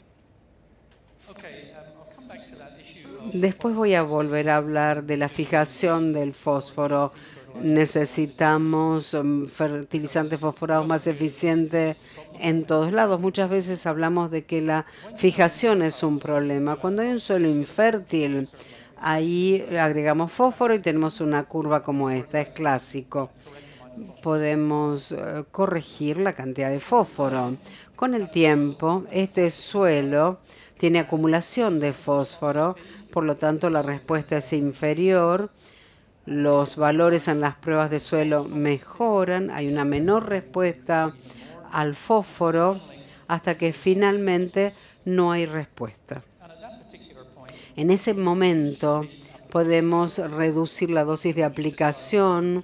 Después voy a volver a hablar de la fijación del fósforo. Necesitamos fertilizantes fosforados más eficientes en todos lados. Muchas veces hablamos de que la fijación es un problema. Cuando hay un suelo infértil, ahí agregamos fósforo y tenemos una curva como esta. Es clásico. Podemos corregir la cantidad de fósforo. Con el tiempo, este suelo tiene acumulación de fósforo, por lo tanto la respuesta es inferior. Los valores en las pruebas de suelo mejoran, hay una menor respuesta al fósforo hasta que finalmente no hay respuesta. En ese momento podemos reducir la dosis de aplicación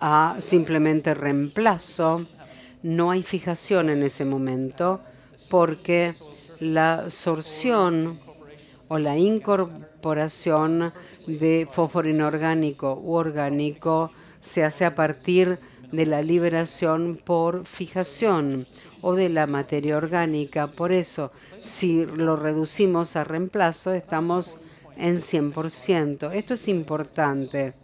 a simplemente reemplazo. No hay fijación en ese momento porque la absorción o la incorporación de fósforo inorgánico u orgánico se hace a partir de la liberación por fijación o de la materia orgánica. Por eso, si lo reducimos a reemplazo, estamos en 100%. Esto es importante.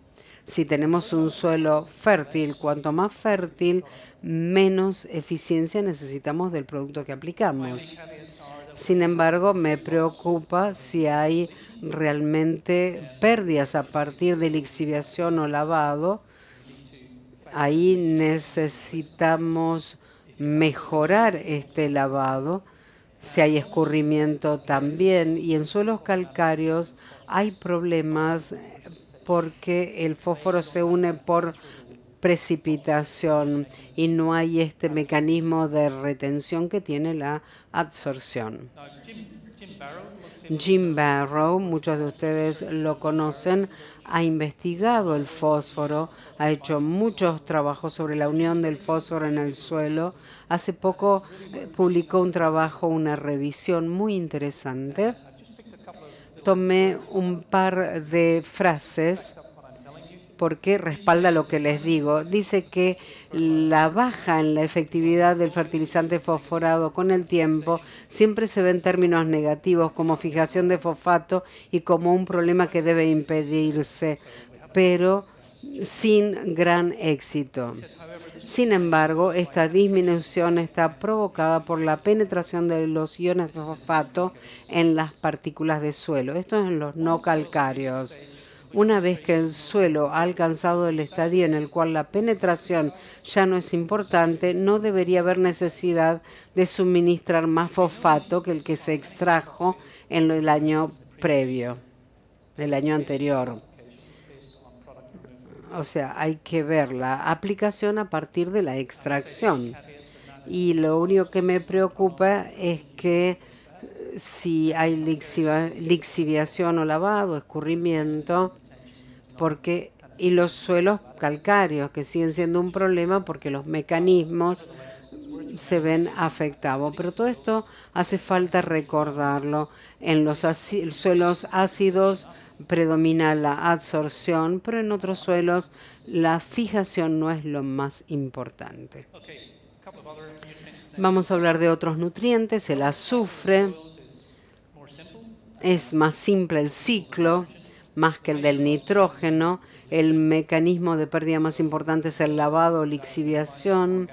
Si tenemos un suelo fértil, cuanto más fértil, menos eficiencia necesitamos del producto que aplicamos. Sin embargo, me preocupa si hay realmente pérdidas a partir de lixiviación o lavado. Ahí necesitamos mejorar este lavado. Si hay escurrimiento también. Y en suelos calcáreos hay problemas porque el fósforo se une por precipitación y no hay este mecanismo de retención que tiene la absorción. Jim Barrow, muchos de ustedes lo conocen, ha investigado el fósforo, ha hecho muchos trabajos sobre la unión del fósforo en el suelo. Hace poco publicó un trabajo, una revisión muy interesante. Tomé un par de frases porque respalda lo que les digo. Dice que la baja en la efectividad del fertilizante fosforado con el tiempo siempre se ve en términos negativos como fijación de fosfato y como un problema que debe impedirse, pero sin gran éxito. Sin embargo, esta disminución está provocada por la penetración de los iones de fosfato en las partículas de suelo. Esto es en los no calcáreos. Una vez que el suelo ha alcanzado el estadio en el cual la penetración ya no es importante, no debería haber necesidad de suministrar más fosfato que el que se extrajo en el año previo, el año anterior. O sea, hay que ver la aplicación a partir de la extracción. Y lo único que me preocupa es que si hay lixiviación o lavado, escurrimiento, y los suelos calcáreos, que siguen siendo un problema porque los mecanismos se ven afectados. Pero todo esto hace falta recordarlo. En los suelos ácidos predomina la absorción, pero en otros suelos la fijación no es lo más importante. Vamos a hablar de otros nutrientes. El azufre es más simple el ciclo, más que el del nitrógeno. El mecanismo de pérdida más importante es el lavado o lixiviación.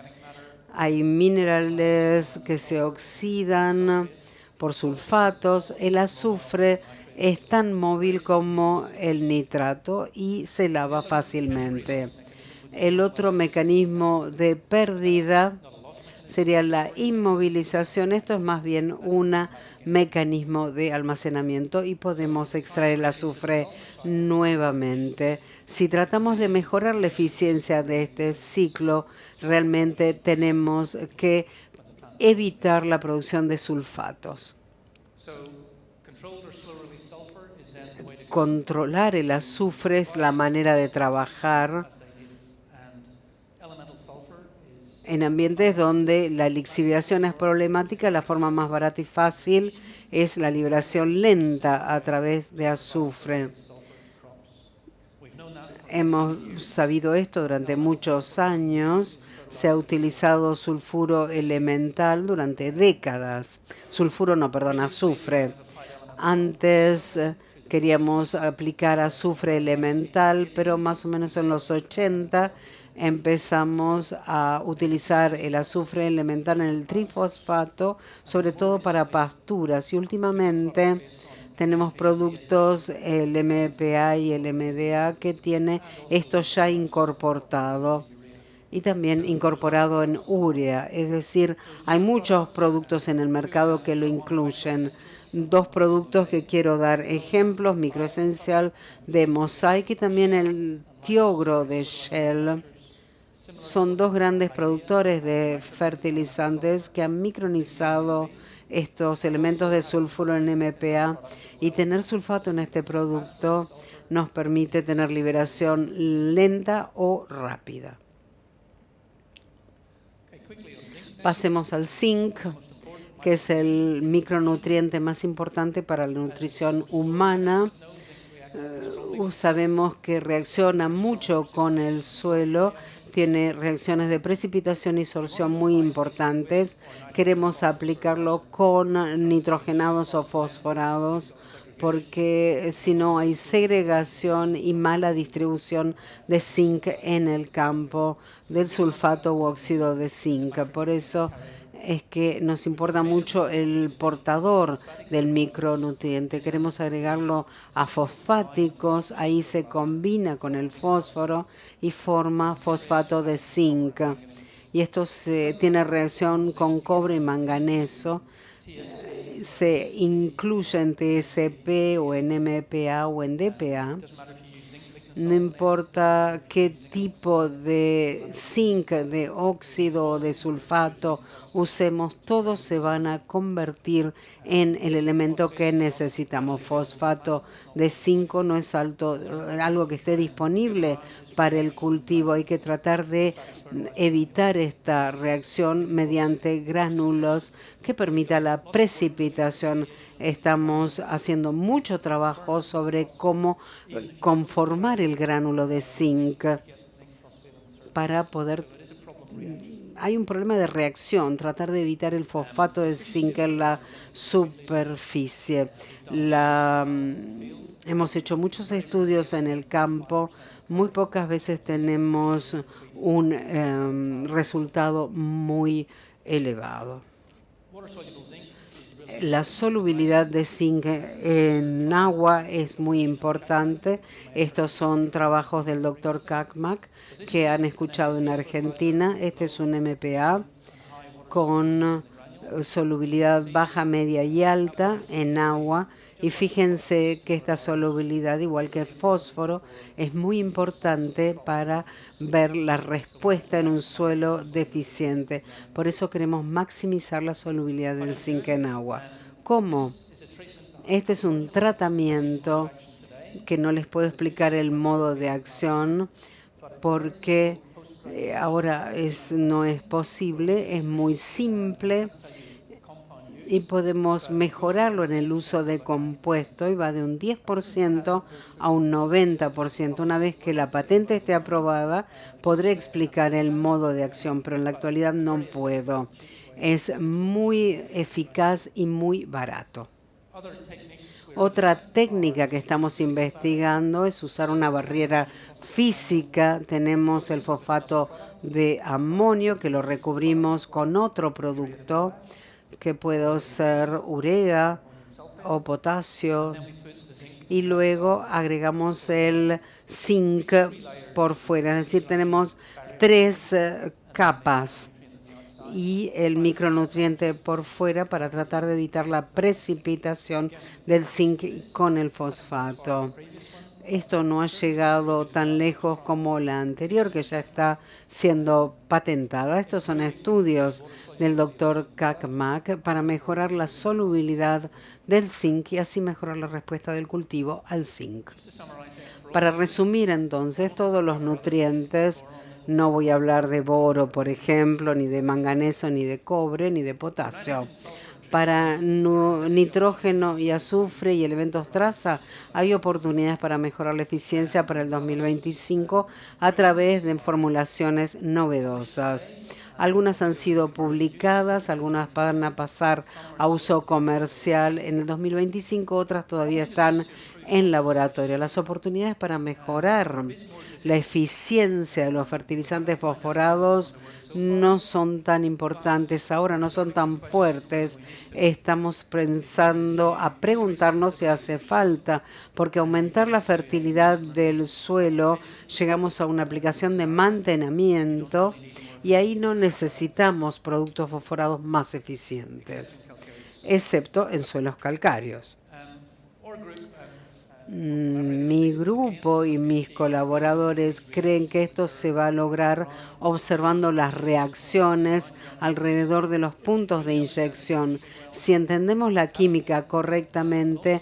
Hay minerales que se oxidan por sulfatos. El azufre es tan móvil como el nitrato y se lava fácilmente. El otro mecanismo de pérdida sería la inmovilización. Esto es más bien un mecanismo de almacenamiento y podemos extraer el azufre nuevamente. Si tratamos de mejorar la eficiencia de este ciclo, realmente tenemos que evitar la producción de sulfatos. Controlar el azufre es la manera de trabajar en ambientes donde la lixiviación es problemática. La forma más barata y fácil es la liberación lenta a través de azufre. Hemos sabido esto durante muchos años. Se ha utilizado sulfuro elemental durante décadas. Azufre. Antes queríamos aplicar azufre elemental, pero más o menos en los 80 empezamos a utilizar el azufre elemental en el trifosfato, sobre todo para pasturas. Y últimamente tenemos productos, el MPA y el MDA, que tiene esto ya incorporado y también incorporado en urea. Es decir, hay muchos productos en el mercado que lo incluyen. Dos productos que quiero dar ejemplos: Microesencial de Mosaic y también el Tiogro de Shell. Son dos grandes productores de fertilizantes que han micronizado estos elementos de sulfuro en MPA, y tener sulfato en este producto nos permite tener liberación lenta o rápida. Pasemos al zinc, que es el micronutriente más importante para la nutrición humana. Sabemos que reacciona mucho con el suelo, tiene reacciones de precipitación y sorción muy importantes. Queremos aplicarlo con nitrogenados o fosforados, porque si no hay segregación y mala distribución de zinc en el campo del sulfato u óxido de zinc. Por eso es que nos importa mucho el portador del micronutriente. Queremos agregarlo a fosfáticos, ahí se combina con el fósforo y forma fosfato de zinc. Y esto tiene reacción con cobre y manganeso. Se incluye en TSP o en MPA o en DPA. No importa qué tipo de zinc, de óxido o de sulfato usemos, todos se van a convertir en el elemento que necesitamos. Fosfato de zinc no es algo que esté disponible para el cultivo. Hay que tratar de evitar esta reacción mediante gránulos que permita la precipitación. Estamos haciendo mucho trabajo sobre cómo conformar el gránulo de zinc para poder... Hay un problema de reacción, tratar de evitar el fosfato de zinc en la superficie. Hemos hecho muchos estudios en el campo, muy pocas veces tenemos un resultado muy elevado. La solubilidad de zinc en agua es muy importante. Estos son trabajos del doctor Kakmak que han escuchado en Argentina. Este es un MPA con solubilidad baja, media y alta en agua. Y fíjense que esta solubilidad, igual que el fósforo, es muy importante para ver la respuesta en un suelo deficiente. Por eso queremos maximizar la solubilidad del zinc en agua. ¿Cómo? Este es un tratamiento que no les puedo explicar el modo de acción porque ahora no es posible, es muy simple. Y podemos mejorarlo en el uso de compuesto y va de un 10% a un 90%. Una vez que la patente esté aprobada, podré explicar el modo de acción, pero en la actualidad no puedo. Es muy eficaz y muy barato. Otra técnica que estamos investigando es usar una barrera física. Tenemos el fosfato de amonio que lo recubrimos con otro producto que puede ser urea o potasio, y luego agregamos el zinc por fuera, es decir, tenemos 3 capas y el micronutriente por fuera para tratar de evitar la precipitación del zinc con el fosfato. Esto no ha llegado tan lejos como la anterior, que ya está siendo patentada. Estos son estudios del doctor Kakmak para mejorar la solubilidad del zinc y así mejorar la respuesta del cultivo al zinc. Para resumir entonces, todos los nutrientes, no voy a hablar de boro, por ejemplo, ni de manganeso, ni de cobre, ni de potasio. Para nitrógeno y azufre y elementos traza, hay oportunidades para mejorar la eficiencia para el 2025 a través de formulaciones novedosas. Algunas han sido publicadas, algunas van a pasar a uso comercial en el 2025, otras todavía están en laboratorio. Las oportunidades para mejorar la eficiencia de los fertilizantes fosforados no son tan importantes ahora, no son tan fuertes. Estamos pensando a preguntarnos si hace falta, porque aumentar la fertilidad del suelo, llegamos a una aplicación de mantenimiento y ahí no necesitamos productos fosforados más eficientes, excepto en suelos calcáreos. Mi grupo y mis colaboradores creen que esto se va a lograr observando las reacciones alrededor de los puntos de inyección. Si entendemos la química correctamente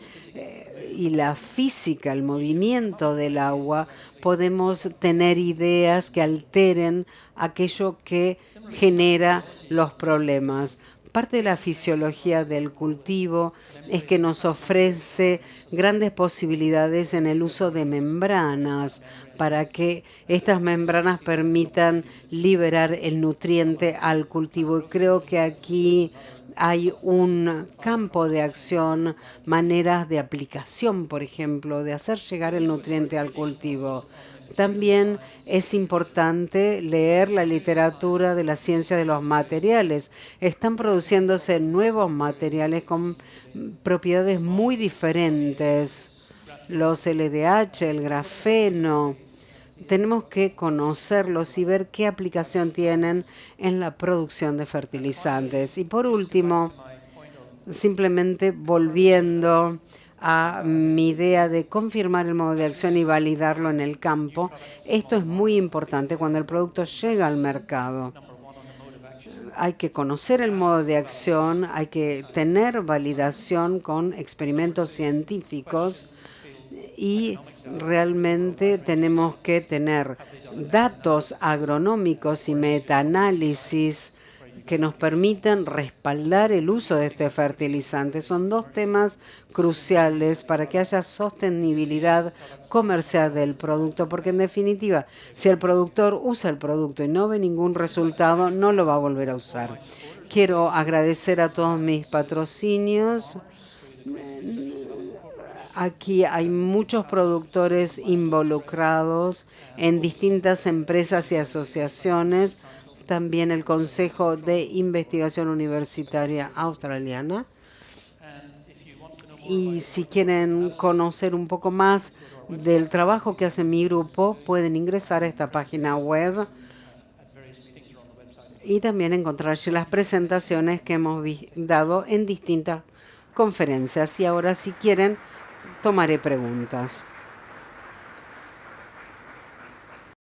y la física, el movimiento del agua, podemos tener ideas que alteren aquello que genera los problemas. Parte de la fisiología del cultivo es que nos ofrece grandes posibilidades en el uso de membranas para que estas membranas permitan liberar el nutriente al cultivo. Y creo que aquí hay un campo de acción, maneras de aplicación, por ejemplo, de hacer llegar el nutriente al cultivo. También es importante leer la literatura de la ciencia de los materiales. Están produciéndose nuevos materiales con propiedades muy diferentes. Los LDH, el grafeno. Tenemos que conocerlos y ver qué aplicación tienen en la producción de fertilizantes. Y por último, simplemente volviendo a mi idea de confirmar el modo de acción y validarlo en el campo, esto es muy importante cuando el producto llega al mercado. Hay que conocer el modo de acción, hay que tener validación con experimentos científicos y realmente tenemos que tener datos agronómicos y metaanálisis que nos permitan respaldar el uso de este fertilizante. Son dos temas cruciales para que haya sostenibilidad comercial del producto, porque en definitiva, si el productor usa el producto y no ve ningún resultado, no lo va a volver a usar. Quiero agradecer a todos mis patrocinios. Aquí hay muchos productores involucrados en distintas empresas y asociaciones, también el Consejo de Investigación Universitaria Australiana. Y si quieren conocer un poco más del trabajo que hace mi grupo, pueden ingresar a esta página web y también encontrar las presentaciones que hemos dado en distintas conferencias. Y ahora, si quieren, tomaré preguntas.